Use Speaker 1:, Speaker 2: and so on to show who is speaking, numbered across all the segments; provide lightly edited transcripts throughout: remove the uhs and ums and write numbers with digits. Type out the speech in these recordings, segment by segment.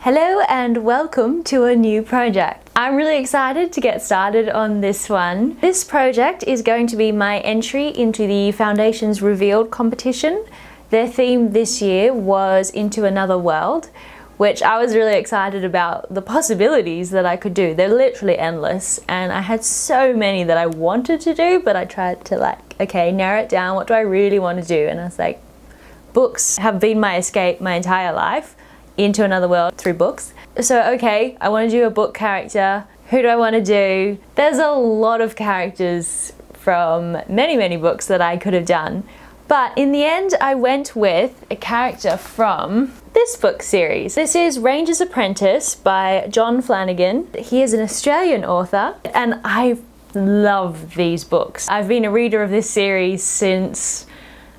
Speaker 1: Hello and welcome to a new project. I'm really excited to get started on this one. This project is going to be my entry into the Foundations Revealed competition. Their theme this year was Into Another World, which I was really excited about the possibilities that I could do. They're literally endless, and I had so many that I wanted to do, but I tried to narrow it down. What do I really want to do? And I was like, books have been my escape my entire life. Into another world through books. So okay, I want to do a book character. Who do I want to do? There's a lot of characters from many books that I could have done. But in the end, I went with a character from this book series. This is Ranger's Apprentice by John Flanagan. He is an Australian author, and I love these books. I've been a reader of this series since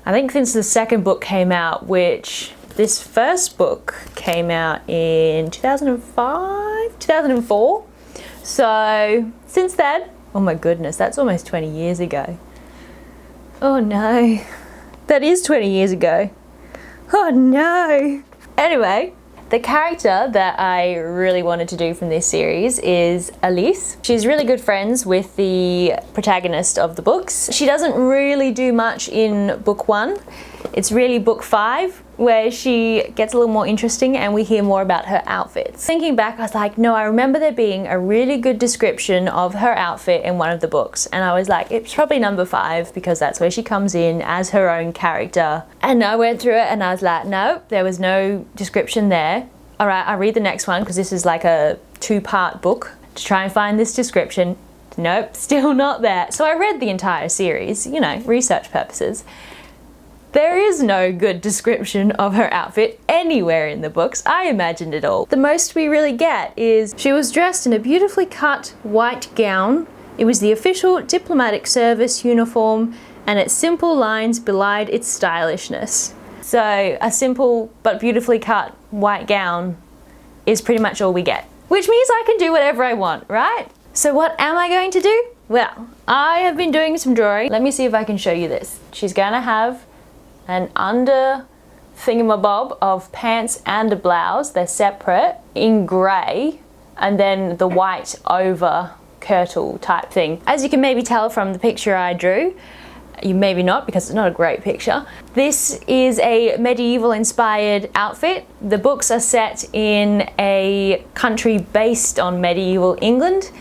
Speaker 1: the second book came out, which this first book came out in 2004. So since then, oh my goodness, that's almost 20 years ago. Oh no, that is 20 years ago. Oh no. Anyway, the character that I really wanted to do from this series is Alyss. She's really good friends with the protagonist of the books. She doesn't really do much in book 1. It's really book 5 where she gets a little more interesting and we hear more about her outfits. Thinking back, I was like, no, I remember there being a really good description of her outfit in one of the books. And I was like, it's probably number 5 because that's where she comes in as her own character. And I went through it and I was like, no, there was no description there. All right, I'll read the next one because this is like a 2-part book to try and find this description. Nope, still not there. So I read the entire series, you know, research purposes. There is no good description of her outfit anywhere in the books. I imagined it all. The most we really get is she was dressed in a beautifully cut white gown. It was the official diplomatic service uniform, and its simple lines belied its stylishness. So a simple but beautifully cut white gown is pretty much all we get, which means I can do whatever I want, right? So what am I going to do? Well, I have been doing some drawing. Let me see if I can show you this. She's gonna have an under thingamabob of pants and a blouse. They're separate in grey, and then the white over kirtle type thing. As you can maybe tell from the picture I drew, you maybe not because it's not a great picture. This is a medieval inspired outfit. The books are set in a country based on medieval England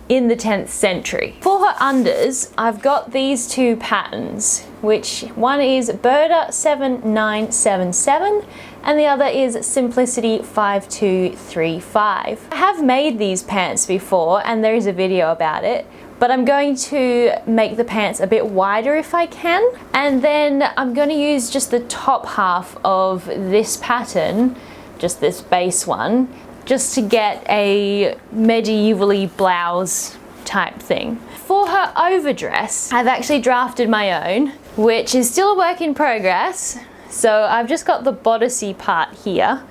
Speaker 1: in the 10th century. For her unders, I've got these 2 patterns, which one is Burda 7977 and the other is Simplicity 5235. I have made these pants before and there is a video about it, but I'm going to make the pants a bit wider if I can, and then I'm going to use just the top half of this pattern, just this base one, just to get a medievally blouse type thing. For her overdress, I've actually drafted my own, which is still a work in progress. So I've just got the bodicey part here.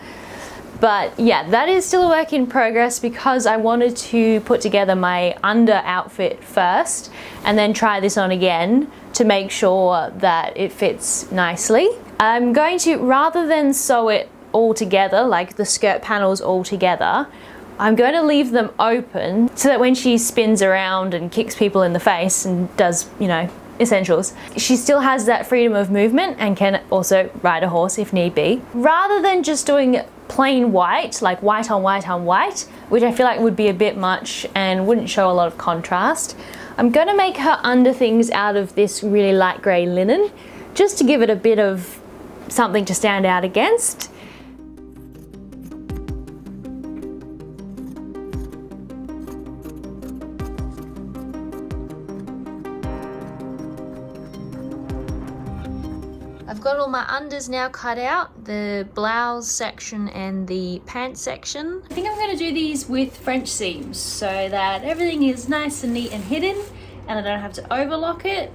Speaker 1: But yeah, that is still a work in progress because I wanted to put together my under outfit first and then try this on again to make sure that it fits nicely. I'm going to, rather than sew it all together, like the skirt panels all together, I'm going to leave them open so that when she spins around and kicks people in the face and does, you know, essentials, she still has that freedom of movement and can also ride a horse if need be. Rather than just doing plain white, like white on white on white, which I feel like would be a bit much and wouldn't show a lot of contrast, I'm going to make her under things out of this really light grey linen, just to give it a bit of something to stand out against. I've got all my unders now cut out, the blouse section and the pants section. I think I'm going to do these with French seams so that everything is nice and neat and hidden and I don't have to overlock it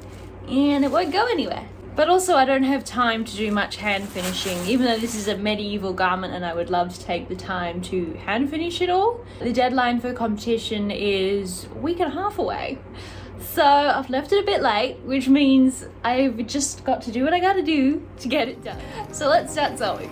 Speaker 1: and it won't go anywhere. But also I don't have time to do much hand finishing, even though this is a medieval garment and I would love to take the time to hand finish it all. The deadline for competition is a week and a half away. So I've left it a bit late, which means I've just got to do what I gotta do to get it done. So let's start sewing.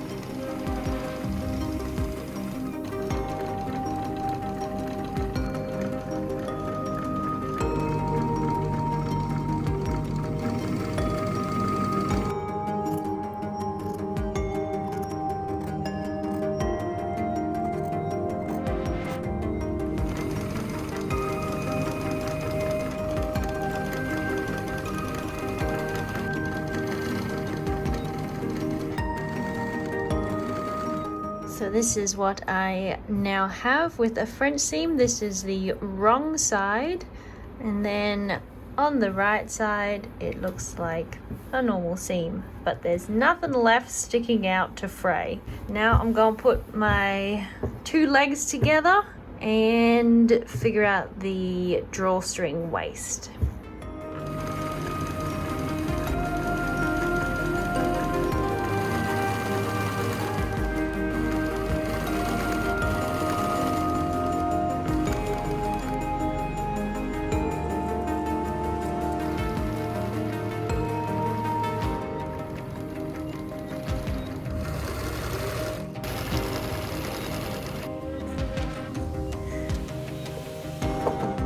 Speaker 1: So this is what I now have with a French seam. This is the wrong side, and then on the right side it looks like a normal seam, but there's nothing left sticking out to fray. Now I'm going to put my two legs together and figure out the drawstring waist.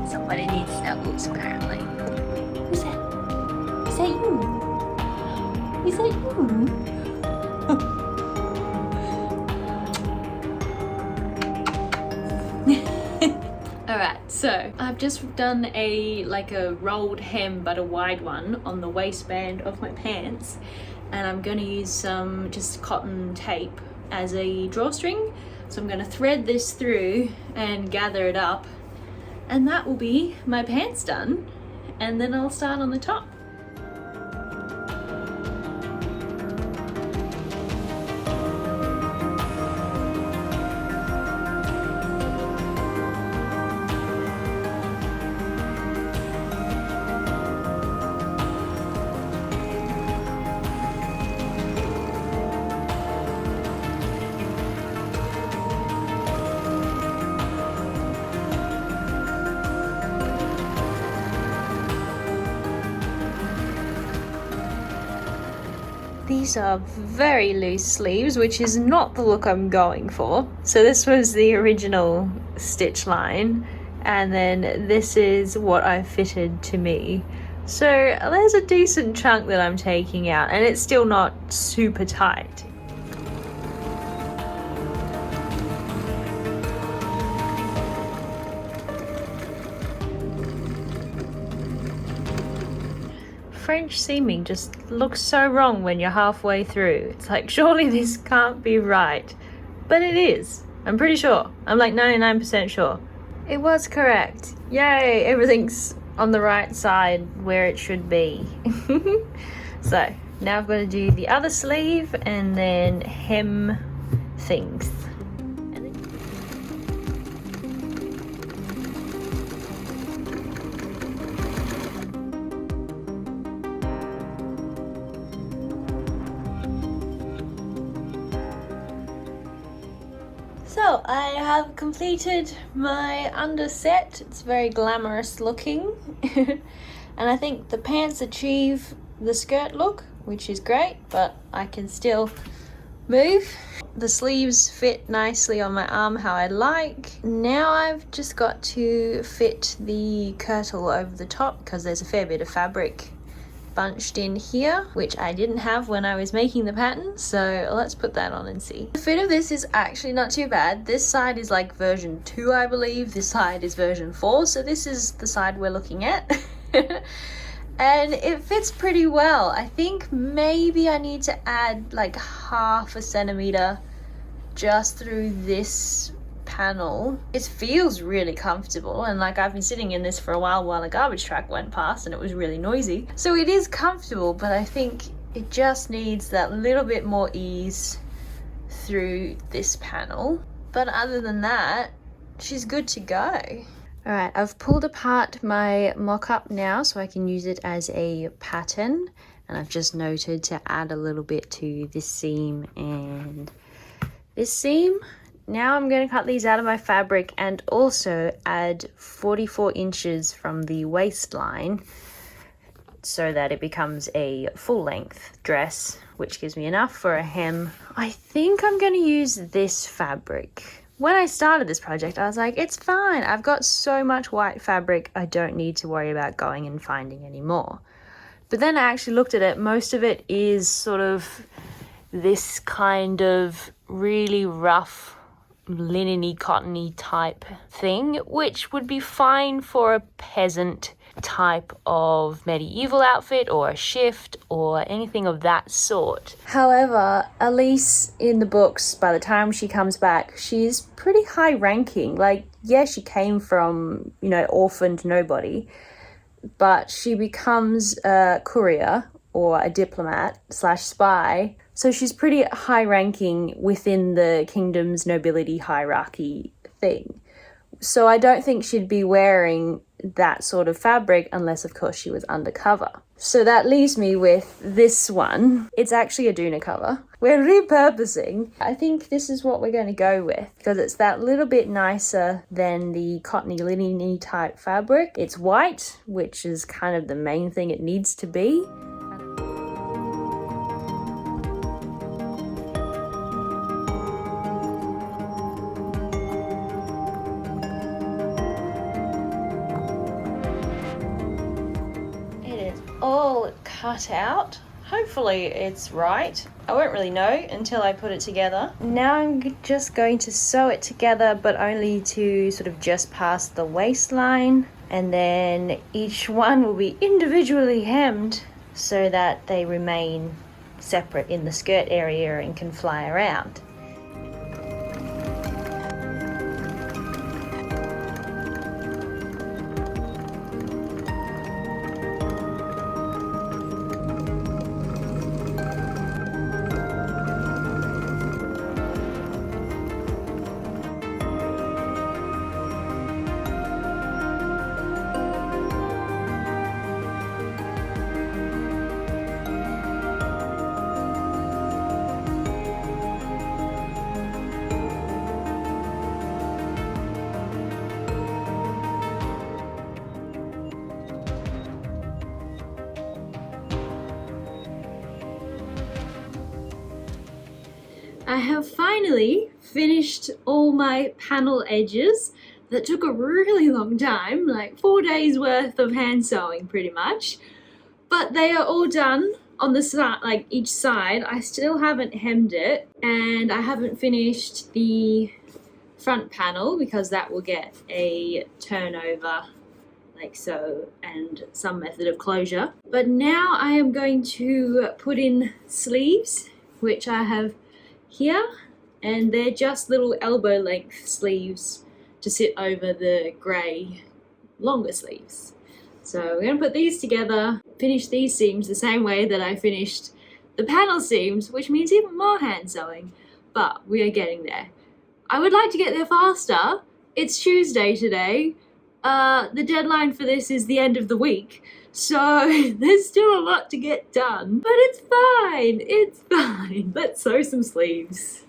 Speaker 1: Somebody needs snugglies, apparently. Who's that? Is that you? Is that you? Alright, so I've just done a rolled hem but a wide one on the waistband of my pants, and I'm going to use some just cotton tape as a drawstring. So I'm going to thread this through and gather it up, and that will be my pants done, and then I'll start on the top. These are very loose sleeves, which is not the look I'm going for. So this was the original stitch line, and then this is what I fitted to me. So there's a decent chunk that I'm taking out, and it's still not super tight. French seaming just looks so wrong when you're halfway through. It's like, surely this can't be right. But it is. I'm pretty sure. I'm like 99% sure. It was correct. Yay, everything's on the right side where it should be. So, now I've got to do the other sleeve and then hem things. So I have completed my underset. It's very glamorous looking. And I think the pants achieve the skirt look, which is great, but I can still move. The sleeves fit nicely on my arm how I like. Now I've just got to fit the kirtle over the top because there's a fair bit of fabric bunched in here, which I didn't have when I was making the pattern, so let's put that on and see. The fit of this is actually not too bad. This side is like version 2, I believe. This side is version 4, so this is the side we're looking at. And it fits pretty well. I think maybe I need to add like 1/2 centimeter just through this panel. It feels really comfortable, and like I've been sitting in this for a while a garbage truck went past and it was really noisy. So it is comfortable, but I think it just needs that little bit more ease through this panel. But other than that, she's good to go. Alright, I've pulled apart my mock-up now so I can use it as a pattern, and I've just noted to add a little bit to this seam and this seam. Now I'm going to cut these out of my fabric and also add 44 inches from the waistline so that it becomes a full-length dress, which gives me enough for a hem. I think I'm going to use this fabric. When I started this project, I was like, it's fine. I've got so much white fabric, I don't need to worry about going and finding any more. But then I actually looked at it. Most of it is sort of this kind of really rough linen-y, cottony type thing, which would be fine for a peasant type of medieval outfit or a shift or anything of that sort. However, Alyss in the books, by the time she comes back, she's pretty high ranking. Like, yeah, she came from, you know, orphaned nobody, but she becomes a courier or a diplomat / spy. So she's pretty high ranking within the kingdom's nobility hierarchy thing. So I don't think she'd be wearing that sort of fabric unless, of course, she was undercover. So that leaves me with this one. It's actually a Duna cover. We're repurposing. I think this is what we're going to go with because it's that little bit nicer than the cottony linen type fabric. It's white, which is kind of the main thing it needs to be. All cut out. Hopefully it's right. I won't really know until I put it together. Now I'm just going to sew it together, but only to sort of just past the waistline, and then each one will be individually hemmed so that they remain separate in the skirt area and can fly around. I have finally finished all my panel edges. That took a really long time, like 4 days worth of hand sewing pretty much. But they are all done on the side, like each side. I still haven't hemmed it, and I haven't finished the front panel because that will get a turnover like so and some method of closure. But now I am going to put in sleeves, which I have here, and they're just little elbow length sleeves to sit over the grey longer sleeves. So we're going to put these together, finish these seams the same way that I finished the panel seams, which means even more hand sewing, but we are getting there. I would like to get there faster. It's Tuesday today. The deadline for this is the end of the week, so there's still a lot to get done, but it's fine, it's fine. Let's sew some sleeves.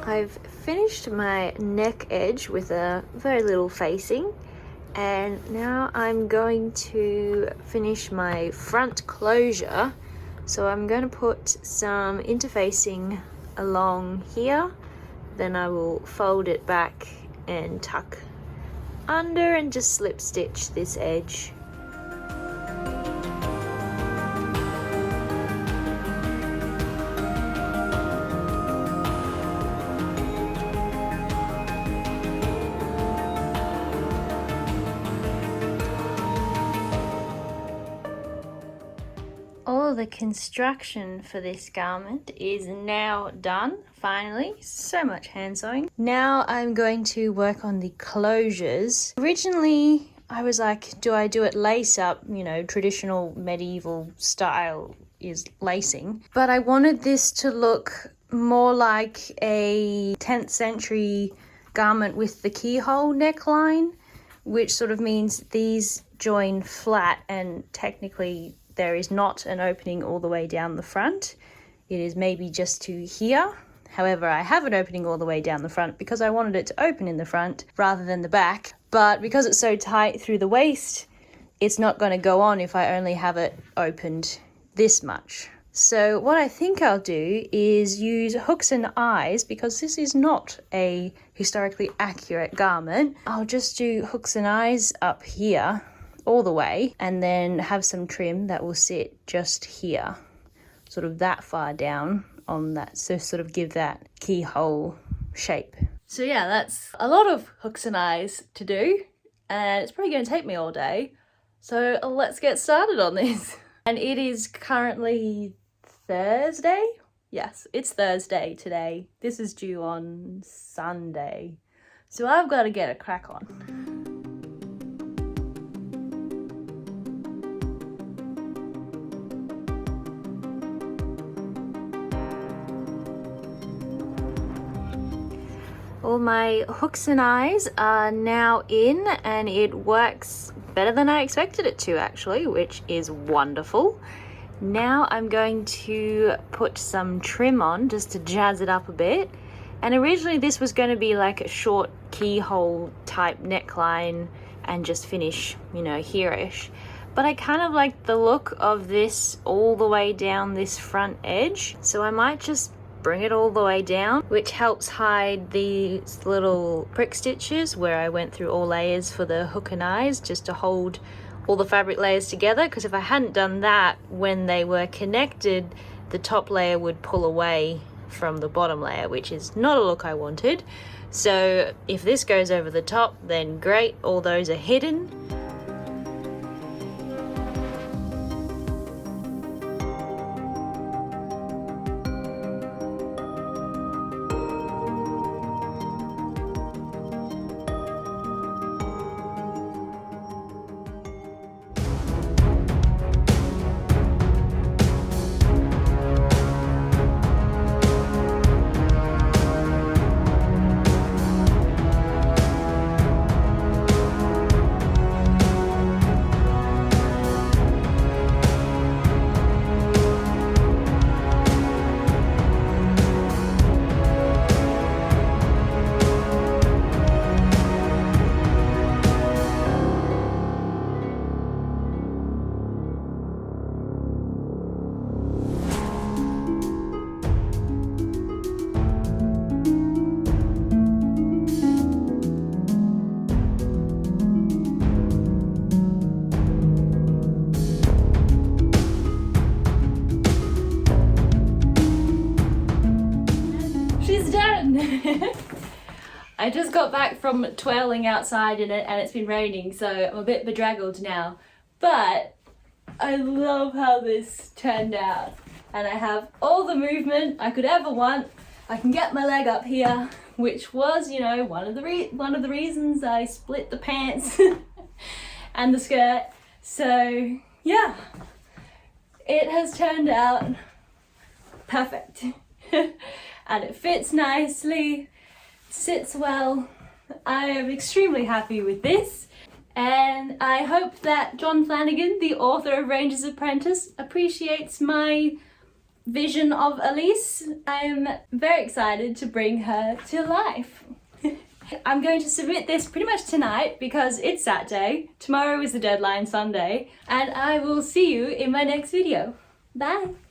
Speaker 1: I've finished my neck edge with a very little facing, and now I'm going to finish my front closure. So I'm going to put some interfacing along here, then I will fold it back and tuck under and just slip stitch this edge. All the construction for this garment is now done, finally. So much hand sewing. Now I'm going to work on the closures. Originally, I was like, do I do it lace up? You know, traditional medieval style is lacing. But I wanted this to look more like a 10th century garment with the keyhole neckline, which sort of means these join flat and technically there is not an opening all the way down the front. It is maybe just to here. However, I have an opening all the way down the front because I wanted it to open in the front rather than the back. But because it's so tight through the waist, it's not going to go on if I only have it opened this much. So what I think I'll do is use hooks and eyes, because this is not a historically accurate garment. I'll just do hooks and eyes up here all the way, and then have some trim that will sit just here, sort of that far down on that, so sort of give that keyhole shape. So yeah, that's a lot of hooks and eyes to do, and it's probably going to take me all day. So let's get started on this. And it is currently Thursday? Yes, it's Thursday today. This is due on Sunday. So I've got to get a crack on. All my hooks and eyes are now in, and it works better than I expected it to, actually, which is wonderful. Now I'm going to put some trim on just to jazz it up a bit. And originally this was going to be like a short keyhole type neckline and just finish, you know, here-ish. But I kind of like the look of this all the way down this front edge. So I might just bring it all the way down, which helps hide these little prick stitches where I went through all layers for the hook and eyes, just to hold all the fabric layers together, because if I hadn't done that when they were connected, the top layer would pull away from the bottom layer, which is not a look I wanted. So if this goes over the top, then great, all those are hidden. I just got back from twirling outside in it, and it's been raining, so I'm a bit bedraggled now. But I love how this turned out, and I have all the movement I could ever want. I can get my leg up here, which was, you know, one of the reasons I split the pants and the skirt. So yeah, it has turned out perfect. And it fits nicely, sits well. I am extremely happy with this, and I hope that John Flanagan, the author of Ranger's Apprentice, appreciates my vision of Alyss. I am very excited to bring her to life. I'm going to submit this pretty much tonight because it's Saturday. Tomorrow is the deadline, Sunday, and I will see you in my next video. Bye!